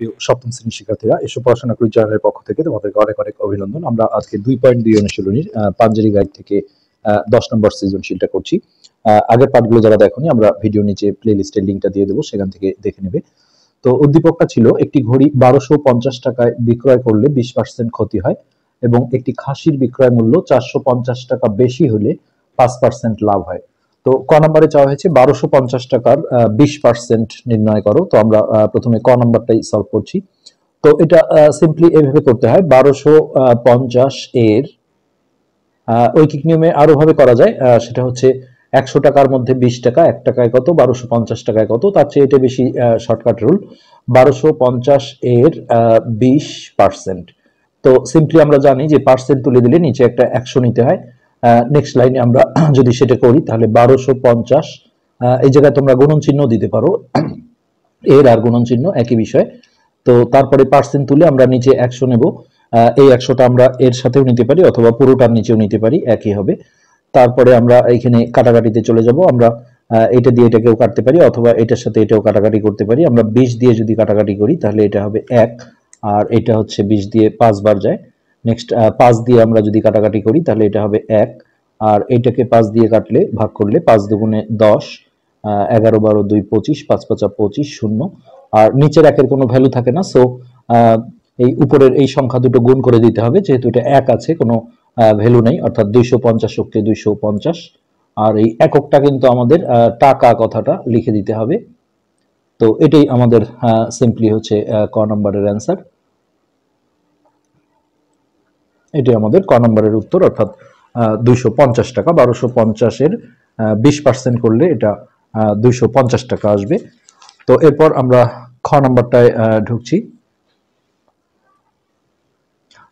প্রিয় সপ্তম শ্রেণীর শিক্ষার্থীরা, এসব পড়াশোনা করি চ্যানেলের পক্ষ থেকে তোমাদেরকে অনেক অনেক অভিনন্দন। আমরা আজকে 2.2 অনুশীলনীর পাঞ্জেরি গাইড থেকে 10 নম্বর সৃজনশীলটা করছি। আগের পাঠগুলো যারা দেখোনি, আমরা ভিডিও নিচে প্লে লিস্টের লিঙ্কটা দিয়ে দেবো, সেখান থেকে দেখে নেবে। তো উদ্দীপকটা ছিল, একটি ঘড়ি 1250 টাকায় বিক্রয় করলে 20% ক্ষতি হয় এবং একটি খাসির বিক্রয় মূল্য 450 টাকা বেশি হলে 5% লাভ হয়। তো ক নম্বরে চাওয়া হয়েছে 1250 টাকার 20% নির্ণয় করো। তো আমরা প্রথমে ক নম্বরটাই সলভ করছি। তো এটা সিম্পলি এইভাবে করতে হয়, 1250 এর ঐকিক নিয়মে আরো ভাবে করা যায়। সেটা হচ্ছে 100 টাকার মধ্যে 20 টাকা, 1 টাকায় কত, 1250 টাকায় কত। তার চেয়ে এটা বেশি শর্টকাট রুল, 1250 এর 20%। তো সিম্পলি আমরা জানি যে পার্সেন্ট তুলে দিলে নিচে একটা 100 নিতে হয়। নেক্সট লাইনে আমরা যদি সেটা করি তাহলে 1250, এই জায়গায় তোমরা গুণন চিহ্ন দিতে পারো, এর আর গুণন চিহ্ন একই বিষয়। তো তারপরে পার্সেন্ট তুলে আমরা নিচে 100 নেব। এই 100টা আমরা এর সাথেও নিতে পারি অথবা পুরোটার নিচেও নিতে পারি, একই হবে। তারপরে আমরা এখানে কাটাকাটিতে চলে যাব। আমরা এটা দিয়ে এটাকেও কাটতে পারি অথবা এটার সাথে এটাও কাটাকাটি করতে পারি। আমরা 20 দিয়ে যদি কাটাকাটি করি তাহলে এটা হবে 1, আর এটা হচ্ছে 20 দিয়ে 5 বার যায়। নেক্সট 5 দিয়ে আমরা যদি কাটাকাটি করি তাহলে এটা হবে 1, আর এটাকে 5 দিয়ে কাটলে ভাগ করলে 5 দুগুণে 10, 11 12 2 25, 5 5 25, 0। আর নিচের একের কোনো ভ্যালু থাকে না, সো এই উপরের এই সংখ্যা দুটো গুণ করে দিতে হবে, যেহেতু এটা 1 আছে, কোনো ভ্যালু নেই, অর্থাৎ 250 কে 250। আর এই এককটা কিন্তু আমাদের টাকা কথাটা লিখে দিতে হবে। তো এটাই আমাদের সিম্পলি হচ্ছে ক নম্বরের অ্যান্সার। এটাই আমাদের ক নম্বরের উত্তর, অর্থাৎ 250 টাকা। 1250 এর 20% করলে এটা 250 টাকা আসবে। তো এরপর আমরা খ নম্বরটায় ঢুকছি।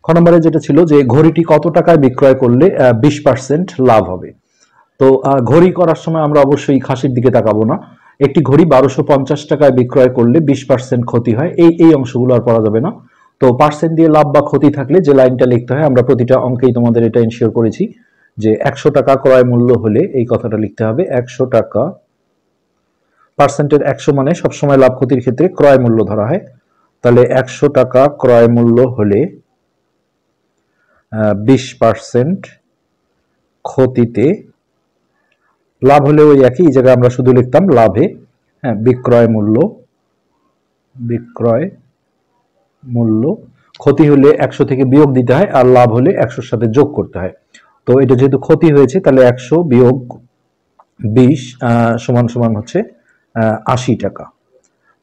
খ নম্বরে যেটা ছিল যে ঘড়িটি কত টাকায় বিক্রয় করলে 20% লাভ হবে। তো ঘড়ি করার সময় আমরা অবশ্যই খাসির দিকে তাকাবো না। একটি ঘড়ি 1250 টাকায় বিক্রয় করলে 20% ক্ষতি হয়, এই অংশগুলো আর পড়া যাবে না। তো পার্সেন্ট দিয়ে লাভ বা ক্ষতি থাকলে যে লাইনটা লিখতে হয়, আমরা প্রতিটা অঙ্কেই তোমাদের এটা ইনশিওর করেছি যে 100 টাকা ক্রয় মূল্য হলে এই কথাটা লিখতে হবে। 100 টাকা, পার্সেন্টের 100 মানে সবসময় লাভ ক্ষতির ক্ষেত্রে ক্রয় মূল্য ধরা হয়। তাহলে 100 টাকা ক্রয় মূল্য হলে 20% ক্ষতিতে, লাভ হলে ওই একই জায়গায় আমরা শুধু লিখতাম লাভে। হ্যাঁ, বিক্রয় মূল্য, ক্ষতি হলে 100 থেকে বিয়োগ দিতে হয়, আর লাভ হলে 100-র সাথে যোগ করতে হয়। তো এটা যেহেতু ক্ষতি হয়েছে, তাহলে 100 বিয়োগ 20 সমান সমান হচ্ছে 80 টাকা।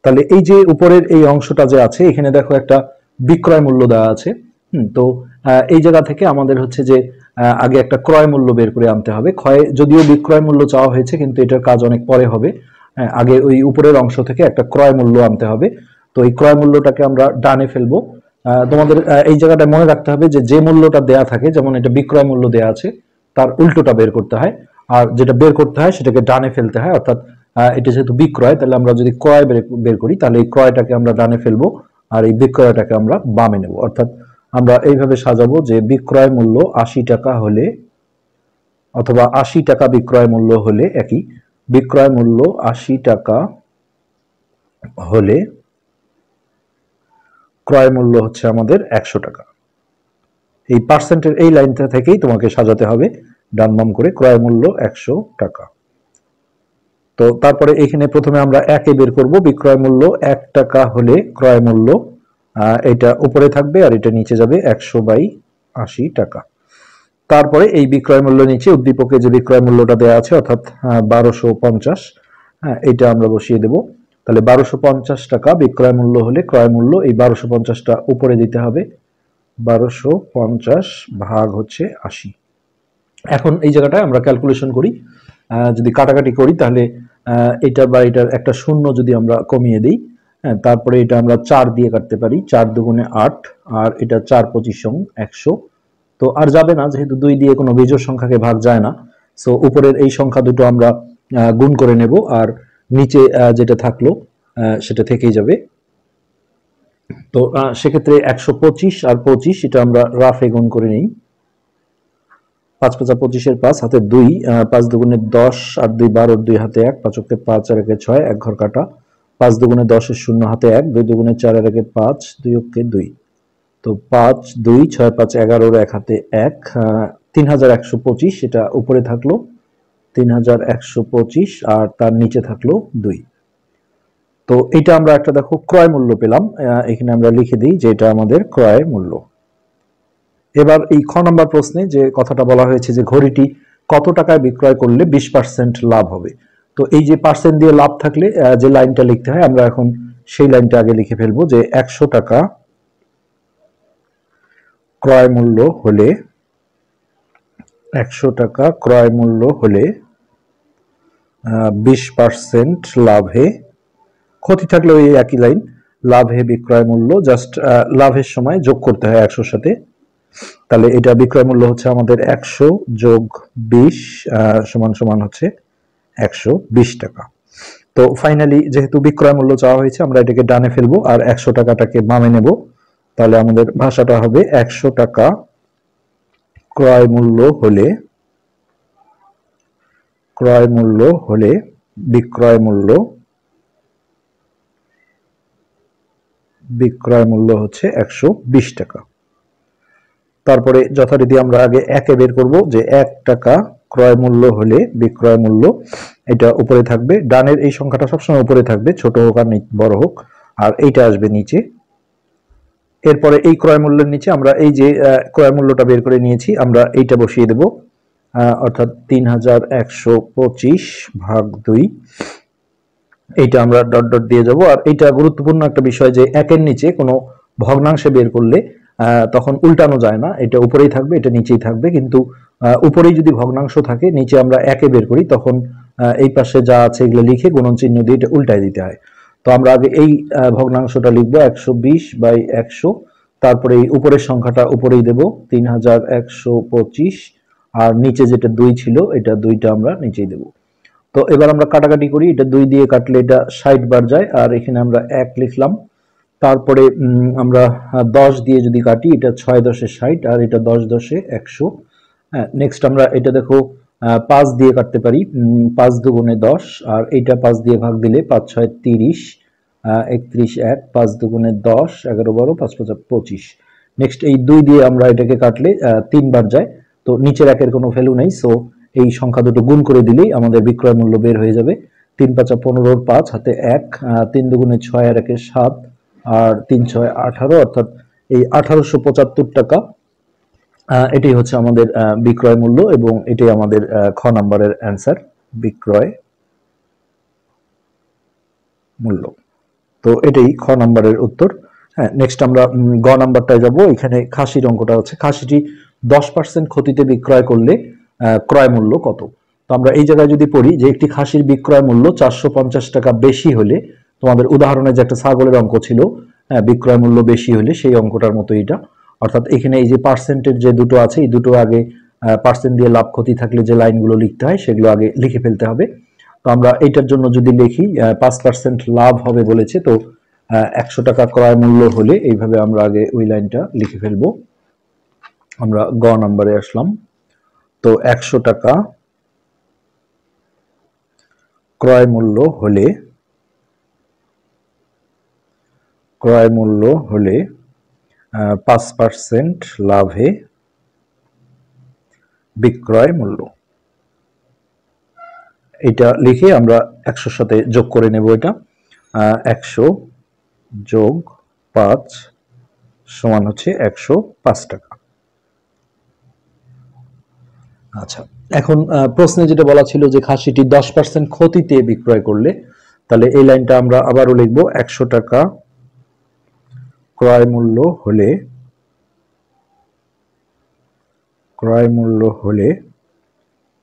তাহলে এই যে উপরের এই অংশটা যে আছে, এখানে দেখো একটা বিক্রয় মূল্য দেওয়া আছে। তো এই জায়গা থেকে আমাদের হচ্ছে যে আগে একটা ক্রয় মূল্য বের করে আনতে হবে। যদিও বিক্রয় মূল্য চাওয়া হয়েছে, কিন্তু এটার কাজ অনেক পরে হবে। আগে ওই উপরের অংশ থেকে একটা ক্রয় মূল্য আনতে হবে। তো এই ক্রয় মূল্যটাকে আমরা ডানে ফেলবো। তোমাদের এই জায়গাটা মনে রাখতে হবে যে মূল্যটা দেয়া থাকে, যেমন এটা বিক্রয় মূল্য দেয়া আছে, তার উল্টোটা বের করতে হয়। আর যেটা বের করতে হয় সেটাকে ডানে ফেলতে হয়, অর্থাৎ এটা যেহেতু বিক্রয়, তাহলে আমরা যদি ক্রয় বের করি তাহলে এই ক্রয়টাকে আমরা ডানে ফেলবো আর এই বিক্রয়টাকে আমরা বামে নেব। অর্থাৎ আমরা এইভাবে সাজাবো যে বিক্রয় মূল্য 80 টাকা হলে, অথবা 80 টাকা বিক্রয় মূল্য হলে, একই, বিক্রয় মূল্য 80 টাকা হলে ক্রয় মূল্য হচ্ছে আমাদের 100 টাকা। এই পার্সেন্টের এই লাইনটা থেকেই তোমাকে সাজাতে হবে ডান বাম করে, ক্রয় মূল্য 100 টাকা। তো তারপরে এখানে প্রথমে আমরা একে বের করব। বিক্রয় মূল্য 1 টাকা হলে ক্রয় মূল্য, এটা উপরে থাকবে আর এটা নিচে যাবে, 100/80 টাকা। তারপরে এই বিক্রয় মূল্য নিচে উদ্দীপকে যে বিক্রয় মূল্যটা দেওয়া আছে, অর্থাৎ 1250, এটা আমরা বসিয়ে দেব। তাহলে 1250 টাকা বিক্রয় মূল্য হলে ক্রয় মূল্য, এই 1250টা উপরে দিতে হবে, 1250 ভাগ হচ্ছে 80। এখন এই জায়গাটায় আমরা ক্যালকুলেশন করি, যদি কাটাকাটি করি তাহলে এটা বা এটার একটা শূন্য যদি আমরা কমিয়ে দিই, হ্যাঁ, তারপরে এটা আমরা 4 দিয়ে কাটতে পারি, 4 দুগুণে 8, আর এটা 4 25 100। তো আর যাবে না, যেহেতু 2 দিয়ে কোনো বিজোড় সংখ্যাকে ভাগ যায় না, সো উপরের এই সংখ্যা দুটো আমরা গুণ করে নেব, আর নিচে যেটা থাকলো সেটা থেকেই যাবে। তো সেক্ষেত্রে 125 আর 25 এটা আমরা রাফে গুণ করে নিই। 5 5 25 5 হাতে 2, 5 দুগুণে 10 আর 2 12, 2 হাতে 1, 5 5 আর 1 6, 1 ঘর কাটা। 5 দুগুণে 10 এর 0 হাতে 1, 2 দুগুণে 4 এর আগে 5, 2 অক্ষে 2। তো 5 2 6 5 11 এক হাতে 1, 3125 এটা উপরে থাকলো 3125 আর তার নিচে থাকলো 2। তো এটা আমরা একটা দেখো ক্রয় মূল্য পেলাম, এখানে আমরা লিখে দিই যে এটা আমাদের ক্রয় মূল্য। এবার এই খ নম্বর প্রশ্নে যে কথাটা বলা হয়েছে যে ঘড়িটি কত টাকায় বিক্রয় করলে 20% লাভ হবে। তো এই যে পার্সেন্ট দিয়ে লাভ থাকলে যে লাইনটা লিখতে হয় আমরা এখন সেই লাইনটা আগে লিখে ফেলবো যে 100 টাকা ক্রয় মূল্য হলে 100 টাকা ক্রয় মূল্য হলে 20% লাভে, ক্ষতি থাকলে ওই একই লাইন, লাভে বিক্রয় মূল্য, জাস্ট লাভের সময় যোগ করতে হয় 100 সাথে। তাহলে এটা বিক্রয় মূল্য হচ্ছে আমাদের 100 যোগ 20 সমান সমান হচ্ছে 120 টাকা। তো ফাইনালি যেহেতু বিক্রয় মূল্য চাওয়া হয়েছে আমরা এটাকে ডানে ফেলবো আর 100 টাকাটাকে বামে নেব। তাহলে আমাদের ভাষাটা হবে 100 টাকা ক্রয় মূল্য হলে বিক্রয় মূল্য হচ্ছে 120 টাকা। তারপরে যথারীতি আমরা আগে একে বের করব যে 1 টাকা ক্রয় মূল্য হলে বিক্রয় মূল্য, এটা উপরে থাকবে, ডানের এই সংখ্যাটা সবসময় উপরে থাকবে, ছোট হোক আর বড় হোক, আর এইটা আসবে নিচে। এরপরে এই ক্রয় মূল্যের নিচে আমরা এই যে ক্রয় মূল্যটা বের করে নিয়েছি আমরা এইটা বসিয়ে দেব, অর্থাৎ 3125 ভাগ 2, এইটা আমরা ডট ডট দিয়ে যাব। আর এইটা গুরুত্বপূর্ণ একটা বিষয় যে একের নিচে কোনো ভগ্নাংশে বের করলে তখন উল্টানো যায় না, এটা উপরেই থাকবে এটা নিচেই থাকবে, কিন্তু উপরেই যদি ভগ্নাংশ থাকে নিচে আমরা একে বের করি তখন এই পাশে যা আছে এগুলো লিখে গুণন চিহ্ন দিয়ে এটা উল্টায় দিতে হয়। তো আমরা আগে এই ভগ্নাংশটা লিখবো 120/100, তারপরে এই উপরের সংখ্যাটা উপরেই দেব 3125, আর নিচে যেটা 2 ছিল এটা 2টা আমরা নিচেই দেব। তো এবার আমরা কাটাকাটি করি, এটা 2 দিয়ে কাটলে এটা 60 বার যায়, আর এখানে আমরা 1 লিখলাম। তারপরে আমরা 10 দিয়ে যদি কাটি এটা 6 10 60 আর এটা 10 10 100। হ্যাঁ, নেক্সট আমরা এটা দেখো 5 দিয়ে কাটতে পারি, 5 দুগুণে 10 আর এইটা 5 দিয়ে ভাগ দিলে 5 6 30, 31 1, 5 দুগুণে 10 11 12 5 5 25। নেক্সট এই 2 দিয়ে আমরা এটাকে কাটলে 3 বার যায়, তো নিচের একের কোনো ভ্যালু নেই, সো এই সংখ্যা দুটো গুণ করে দিলেই আমাদের বিক্রয় মূল্য বের হয়ে যাবে। 3 5 15 5 হাতে 1, 3 দুগুণে 6 আর 1 7 আর 3 6 18, অর্থাৎ এই 1875 টাকা এটাই হচ্ছে আমাদের বিক্রয় মূল্য, এবং এটাই আমাদের খ নাম্বারের অ্যান্সার, বিক্রয় মূল্য। তো এটাই খ নাম্বারের উত্তর। হ্যাঁ, নেক্সট আমরা গ নাম্বারটায় যাব। এখানে খাসির অঙ্কটা হচ্ছে খাসিটি 10% ক্ষতিতে বিক্রয় করলে ক্রয় মূল্য কত। তো আমরা এই জায়গায় যদি পড়ি যে একটি খাসির বিক্রয় মূল্য 450 টাকা বেশি হলে, তোমাদের উদাহরণে যে একটা ছাগলের অঙ্ক ছিল, বিক্রয় মূল্য বেশি হলে সেই অঙ্কটার মতো এটা, অর্থাৎ এখানে এই যে পার্সেন্টের যে দুটো আছে এই দুটো আগে পার্সেন্ট দিয়ে লাভ ক্ষতি থাকলে যে লাইনগুলো লিখতে হয় সেগুলো আগে লিখে ফেলতে হবে। তো আমরা এইটার জন্য যদি লিখি 5% লাভ হবে বলেছে, তো 100 টাকা ক্রয় মূল্য হলে এইভাবে আমরা আগে ওই লাইনটা লিখে ফেলবো। আমরা গ নাম্বারে আসলাম। তো 100 টাকা ক্রয় মূল্য হলে 5% লাভে বিক্রয় মূল্য, এটা লিখে আমরা 100 সাথে যোগ করে নেব। এটা 100 যোগ 5 সমান হচ্ছে 105 টাকা। আচ্ছা, এখন প্রশ্নে যেটা বলা ছিল যে খাসিটি 10% ক্ষতিতে বিক্রয় করলে, তাহলে এই লাইনটা আমরা আবারও লিখব 100 টাকা ক্রয় মূল্য হলে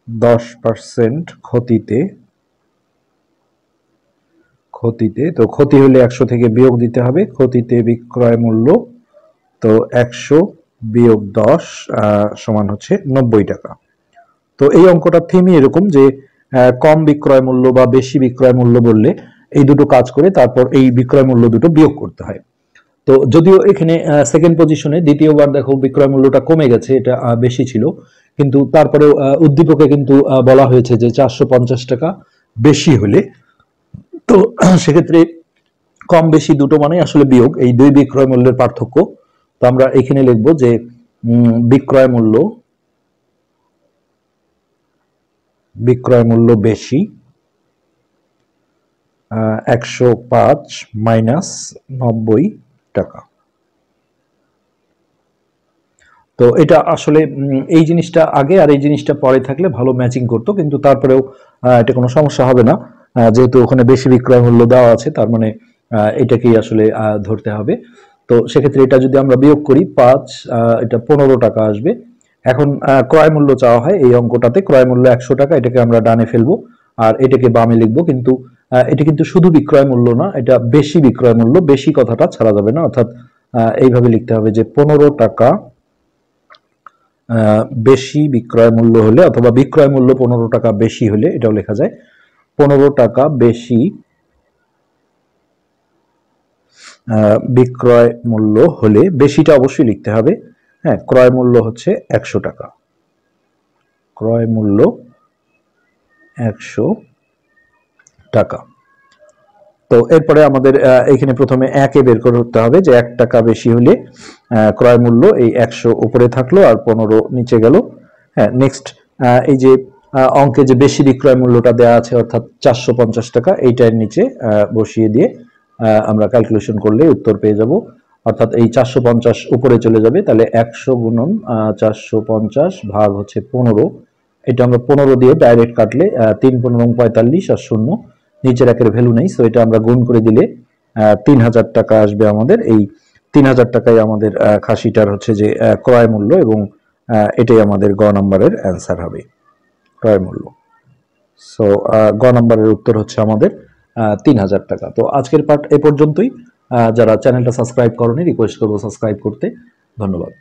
10% ক্ষতিতে, তো ক্ষতি হলে 100 থেকে বিয়োগ দিতে হবে, ক্ষতিতে বিক্রয় মূল্য, তো 100 বিয়োগ 10 সমান হচ্ছে 90 টাকা। তো এই অঙ্কটার থিমই এরকম যে কম বিক্রয় মূল্য বা বেশি বিক্রয় মূল্য বললে এই দুটো কাজ করে তারপর এই বিক্রয় মূল্য দুটো বিয়োগ করতে হয়। তো যদিও এখানে সেকেন্ড পজিশনে দ্বিতীয়বার দেখো বিক্রয় মূল্যটা কমে গেছে, এটা বেশি ছিল, কিন্তু তারপরেও উদ্দীপকে কিন্তু বলা হয়েছে যে 450 টাকা বেশি হলে, তো সেক্ষেত্রে কম বেশি দুটো মানে আসলে বিয়োগ, এই দুই বিক্রয় মূল্যের পার্থক্য। তো আমরা এখানে লিখবো যে বিক্রয় মূল্য বেশি 105 মাইনাস 90 টাকা। তো এটা আসলে এই জিনিসটা আগে আর এই জিনিসটা পরে থাকলে ভালো ম্যাচিং করতো, কিন্তু তারপরেও এটা কোনো সমস্যা হবে না, যেহেতু ওখানে বেশি বিক্রয় মূল্য দেওয়া আছে, তার মানে এটাকেই আসলে ধরতে হবে। তো সেক্ষেত্রে এটা যদি আমরা বিয়োগ করি 5, এটা 15 টাকা আসবে। এখন ক্রয় মূল্য চাওয়া হয়, এই অঙ্কটাতে ক্রয় মূল্য 100 টাকা, এটাকে আমরা ডানে ফেলবো আর এটাকে বামে লিখবো। কিন্তু এটা কিন্তু শুধু বিক্রয় মূল্য না, এটা বেশি বিক্রয় মূল্য, বেশি কথাটা ছাড়া যাবে না, অর্থাৎ এইভাবে লিখতে হবে যে 15 টাকা বেশি বিক্রয় মূল্য হলে, অথবা বিক্রয় মূল্য 15 টাকা বেশি হলে, এটাও লেখা যায় 15 টাকা বেশি বিক্রয় মূল্য হলে, বেশিটা অবশ্যই লিখতে হবে। হ্যাঁ, ক্রয় মূল্য হচ্ছে 100 টাকা, ক্রয় মূল্য 100 টাকা। তো এরপরে আমাদের এখানে প্রথমে একে বের করতে হবে যে 1 টাকা বেশি হলে ক্রয় মূল্য এই 100 উপরে থাকলো আর 15 নিচে গেল। হ্যাঁ, নেক্সট এই যে অঙ্কে যে বেশি বিক্রয় মূল্যটা দেওয়া আছে অর্থাৎ 450 টাকা, এইটার নিচে বসিয়ে দিয়ে আমরা ক্যালকুলেশন করলে উত্তর পেয়ে যাব। অর্থাৎ এই 450 উপরে চলে যাবে, তাহলে 100 গুণন 450 ভাগ হচ্ছে 15, এটা আমরা 15 দিয়ে ডাইরেক্ট কাটলে 3 15 45 আর শূন্য, নিচের একের ভ্যালু নেই, সো এটা আমরা গুণ করে দিলে 3000 টাকা আসবে আমাদের। এই 3000 টাকায় আমাদের খাসিটার হচ্ছে যে ক্রয় মূল্য, এবং এটাই আমাদের গ নাম্বারের অ্যান্সার হবে, ক্রয় মূল্য। সো গ নাম্বারের উত্তর হচ্ছে আমাদের 3000 টাকা। তো আজকের পার্ট এ পর্যন্তই। যারা চ্যানেলটা সাবস্ক্রাইব করনি, রিকোয়েস্ট করবো সাবস্ক্রাইব করতে। ধন্যবাদ।